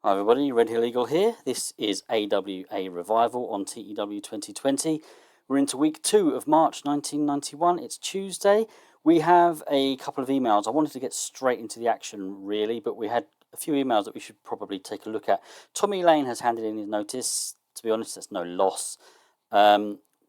Hi everybody, Red Hill Eagle here. This is AWA Revival on TEW2020. We're into week 2 of March 1991. It's Tuesday. We have a couple of emails. I wanted to get straight into the action really, but we had a few emails that we should probably take a look at. Tommy Lane has handed in his notice. To be honest, that's no loss.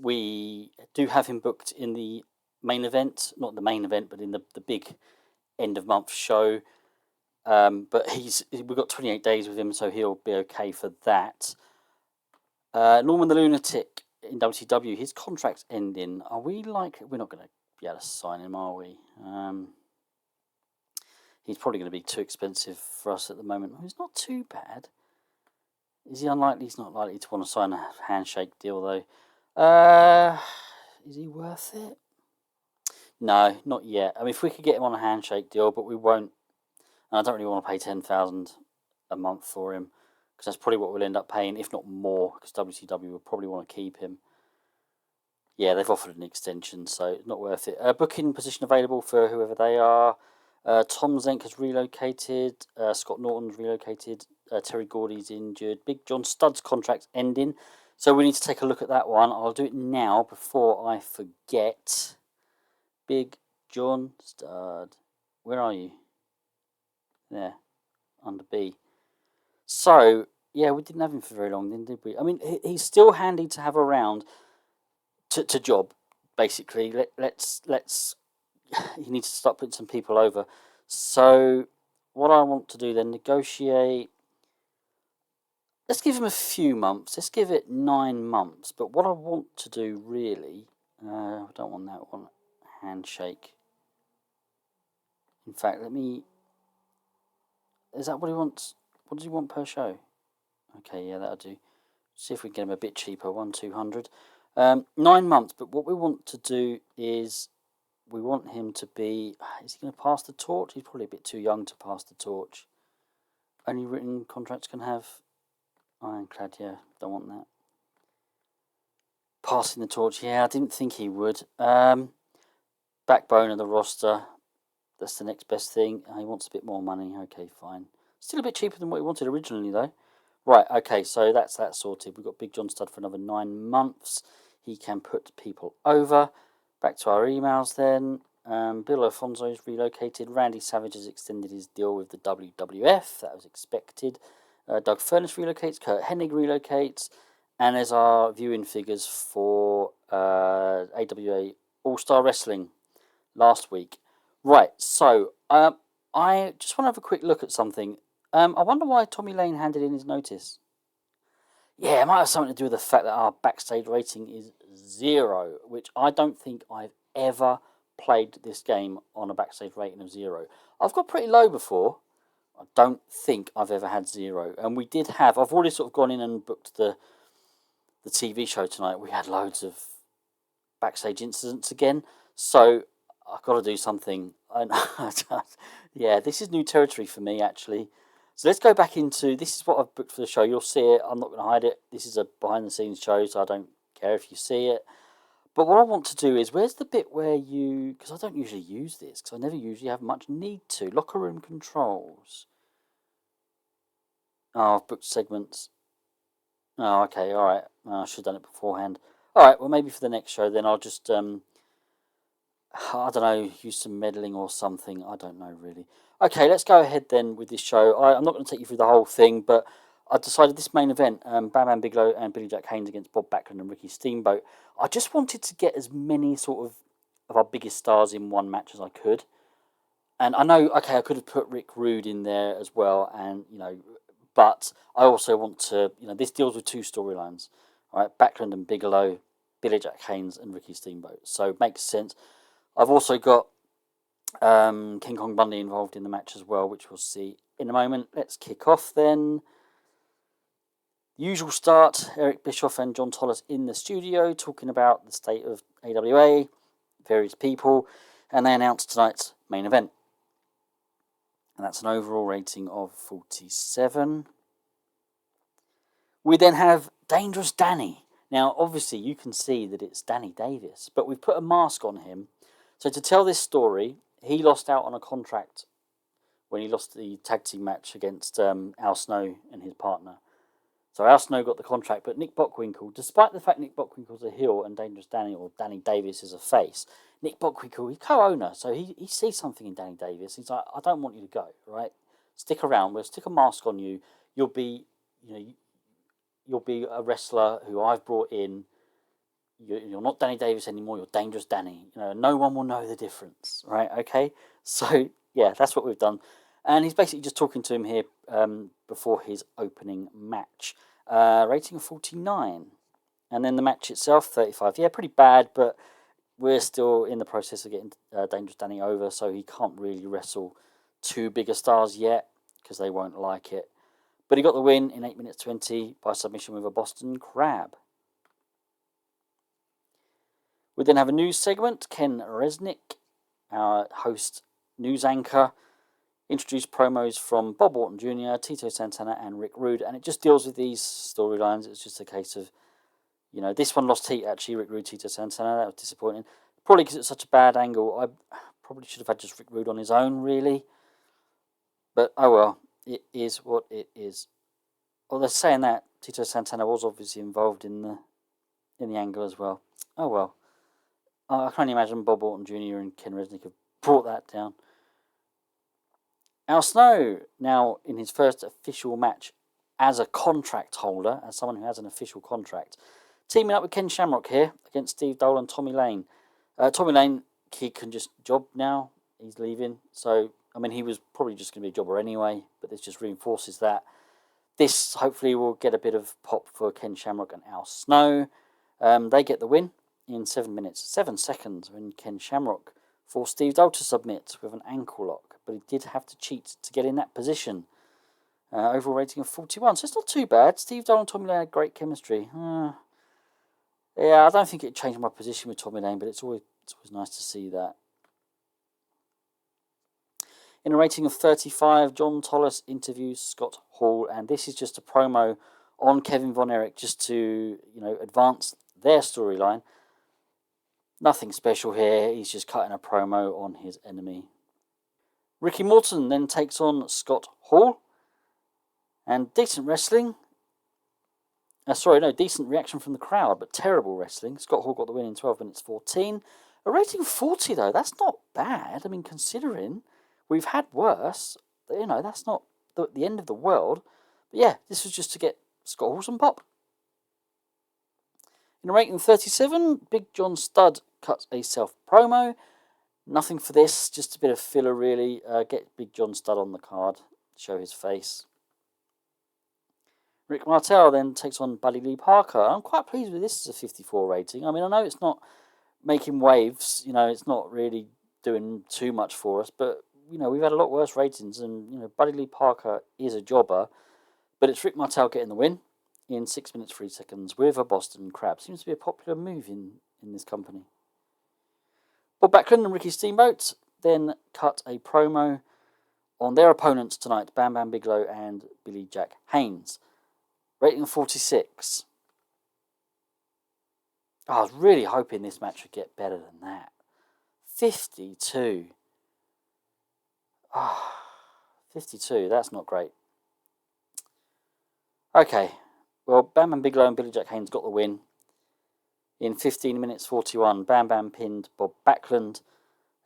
We do have him booked in the main event, not the main event, but in the big end of month show. But we've got 28 days with him, so he'll be okay for that. Norman the Lunatic in WCW, his contract's ending. We're not going to be able to sign him, are we? He's probably going to be too expensive for us at the moment. He's not too bad. Is he unlikely? He's not likely to want to sign a handshake deal, though. Is he worth it? No, not yet. I mean, if we could get him on a handshake deal, but we won't. And I don't really want to pay $10,000 a month for him, because that's probably what we'll end up paying, if not more, because WCW will probably want to keep him. Yeah, they've offered an extension, so it's not worth it. Booking position available for whoever they are. Tom Zenk has relocated. Scott Norton's relocated. Terry Gordy's injured. Big John Studd's contract's ending. So we need to take a look at that one. I'll do it now before I forget. Big John Studd. Where are you? There, under B. So, yeah, we didn't have him for very long then, did we? I mean, he's still handy to have around to job, basically. Let's he needs to start putting some people over. So, what I want to do then, negotiate. Let's give him a few months. Let's give it 9 months. But what I want to do, really, I don't want that one. Handshake. In fact, is that what he wants? What does he want per show? Okay, yeah, that'll do. See if we can get him a bit cheaper, 200. 9 months, but what we want to do is we want him to be... Is he going to pass the torch? He's probably a bit too young to pass the torch. Only written contracts can have ironclad, yeah, don't want that. Passing the torch, yeah, I didn't think he would. Backbone of the roster... That's the next best thing. He wants a bit more money. Okay, fine. Still a bit cheaper than what he wanted originally, though. Right, okay, so that's that sorted. We've got Big John Studd for another 9 months. He can put people over. Back to our emails then. Bill Alfonso's relocated. Randy Savage has extended his deal with the WWF. That was expected. Doug Furnace relocates. Kurt Hennig relocates. And there's our viewing figures for AWA All-Star Wrestling last week. Right, so I just want to have a quick look at something. I wonder why Tommy Lane handed in his notice. Yeah, it might have something to do with the fact that our backstage rating is 0, which I don't think I've ever played this game on a backstage rating of 0. I've got pretty low before. I don't think I've ever had 0. And we did have... I've already sort of gone in and booked the TV show tonight. We had loads of backstage incidents again. So... I've got to do something. Yeah, this is new territory for me, actually. So let's go back into... This is what I've booked for the show. You'll see it. I'm not going to hide it. This is a behind-the-scenes show, so I don't care if you see it. But what I want to do is... Where's the bit where you... Because I don't usually use this, because I never usually have much need to. Locker room controls. Oh, I've booked segments. Oh, okay, all right. I should have done it beforehand. All right, well, maybe for the next show, then I'll just... I don't know, use some meddling or something. I don't know, really. Okay, let's go ahead then with this show. I'm not going to take you through the whole thing, but I decided this main event, Bam Bam Bigelow and Billy Jack Haynes against Bob Backlund and Ricky Steamboat, I just wanted to get as many sort of our biggest stars in one match as I could. And I know, okay, I could have put Rick Rude in there as well, and, but I also want to, this deals with 2 storylines. All right, Backlund and Bigelow, Billy Jack Haynes and Ricky Steamboat. So it makes sense. I've also got King Kong Bundy involved in the match as well, which we'll see in a moment. Let's kick off then. Usual start, Eric Bischoff and John Tollis in the studio talking about the state of AWA, various people, and they announced tonight's main event. And that's an overall rating of 47. We then have Dangerous Danny. Now, obviously, you can see that it's Danny Davis, but we've put a mask on him. So to tell this story, he lost out on a contract when he lost the tag team match against Al Snow and his partner. So Al Snow got the contract, but Nick Bockwinkel, despite the fact Nick Bockwinkel's a heel and Dangerous Danny or Danny Davis is a face, Nick Bockwinkel, he's co-owner, so he sees something in Danny Davis. He's like, I don't want you to go, right? Stick around. We'll stick a mask on you. You'll be a wrestler who I've brought in. You're not Danny Davis anymore. You're Dangerous Danny. No one will know the difference, right? Okay. So yeah, that's what we've done, and he's basically just talking to him here before his opening match. Rating of 49, and then the match itself 35. Yeah, pretty bad, but we're still in the process of getting Dangerous Danny over, so he can't really wrestle two bigger stars yet because they won't like it. But he got the win in 8 minutes 20 by submission with a Boston Crab. We then have a news segment. Ken Resnick, our host news anchor, introduced promos from Bob Orton Jr., Tito Santana, and Rick Rude, and it just deals with these storylines. It's just a case of, this one lost heat, actually, Rick Rude, Tito Santana. That was disappointing. Probably because it's such a bad angle. I probably should have had just Rick Rude on his own, really. But, oh well, it is what it is. Although saying that, Tito Santana was obviously involved in the angle as well. Oh well. I can only imagine Bob Orton Jr. and Ken Resnick have brought that down. Al Snow, now in his first official match as a contract holder, as someone who has an official contract, teaming up with Ken Shamrock here against Steve Dole and Tommy Lane. Tommy Lane, he can just job now. He's leaving. So, he was probably just going to be a jobber anyway, but this just reinforces that. This hopefully will get a bit of pop for Ken Shamrock and Al Snow. They get the win in 7 minutes, 7 seconds, when Ken Shamrock forced Steve Dole to submit with an ankle lock, but he did have to cheat to get in that position. Overall rating of 41, so it's not too bad. Steve Dole and Tommy Lane had great chemistry. Yeah, I don't think it changed my position with Tommy Lane, but it's always nice to see that. In a rating of 35, John Tollis interviews Scott Hall, and this is just a promo on Kevin Von Erich just to, advance their storyline. Nothing special here, he's just cutting a promo on his enemy. Ricky Morton then takes on Scott Hall, and decent wrestling. Decent reaction from the crowd, but terrible wrestling. Scott Hall got the win in 12 minutes 14. A rating of 40, though, that's not bad. Considering we've had worse, that's not the end of the world. But yeah, this was just to get Scott Hall some pop. In a rating of 37, Big John Studd cuts a self-promo. Nothing for this, just a bit of filler, really. Get Big John Studd on the card, show his face. Rick Martel then takes on Buddy Lee Parker. I'm quite pleased with this as a 54 rating. I know it's not making waves, it's not really doing too much for us, but, we've had a lot worse ratings, and, Buddy Lee Parker is a jobber, but it's Rick Martel getting the win in 6 minutes 3 seconds with a Boston Crab. Seems to be a popular move in this company. Bob Backlund and Ricky Steamboat then cut a promo on their opponents tonight, Bam Bam Bigelow and Billy Jack Haynes. Rating of 46. I was really hoping this match would get better than that. 52. 52, that's not great. Okay, well, Bam Bam Bigelow and Billy Jack Haynes got the win. In 15 minutes 41, Bam Bam pinned Bob Backlund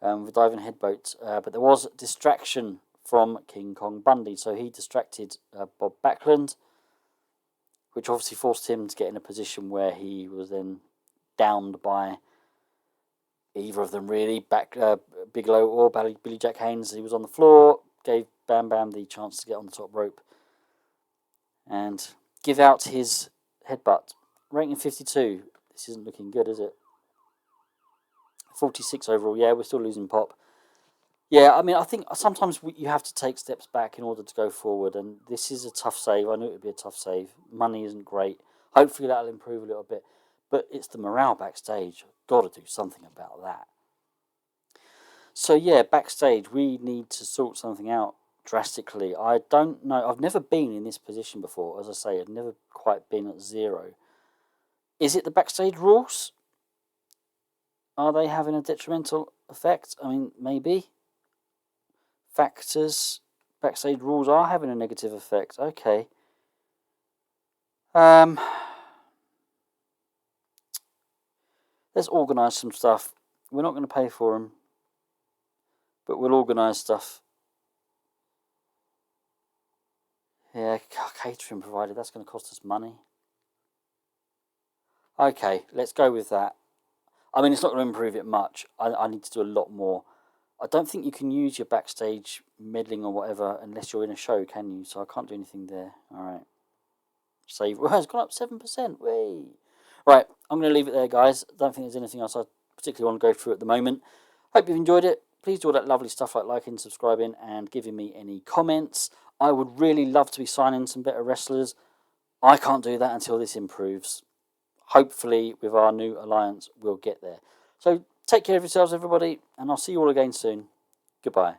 with a diving headbutt, but there was distraction from King Kong Bundy, so he distracted Bob Backlund, which obviously forced him to get in a position where he was then downed by either of them, really, Bigelow or Billy Jack Haynes. He was on the floor, gave Bam Bam the chance to get on the top rope and give out his headbutt. Rating 52. This isn't looking good, is it? 46 overall. Yeah, we're still losing pop. Yeah, I think sometimes you have to take steps back in order to go forward, and this is a tough save. I knew it would be a tough save. Money isn't great. Hopefully that'll improve a little bit, but it's the morale backstage. Got to do something about that. So yeah, backstage, we need to sort something out drastically. I don't know. I've never been in this position before. As I say, I've never quite been at zero. Is it the backstage rules? Are they having a detrimental effect? Maybe. Factors. backstage rules are having a negative effect. Okay. Let's organise some stuff. We're not going to pay for them, but we'll organise stuff. Yeah, catering provided. That's going to cost us money. Okay, let's go with that. I mean, it's not going to improve it much. I need to do a lot more. I don't think you can use your backstage meddling or whatever unless you're in a show, can you? So I can't do anything there. All right. Save. Well, it's gone up 7%. Way. Right, I'm going to leave it there, guys. I don't think there's anything else I particularly want to go through at the moment. Hope you've enjoyed it. Please do all that lovely stuff like liking, subscribing, and giving me any comments. I would really love to be signing some better wrestlers. I can't do that until this improves. Hopefully, with our new alliance, we'll get there. So, take care of yourselves, everybody, and I'll see you all again soon. Goodbye.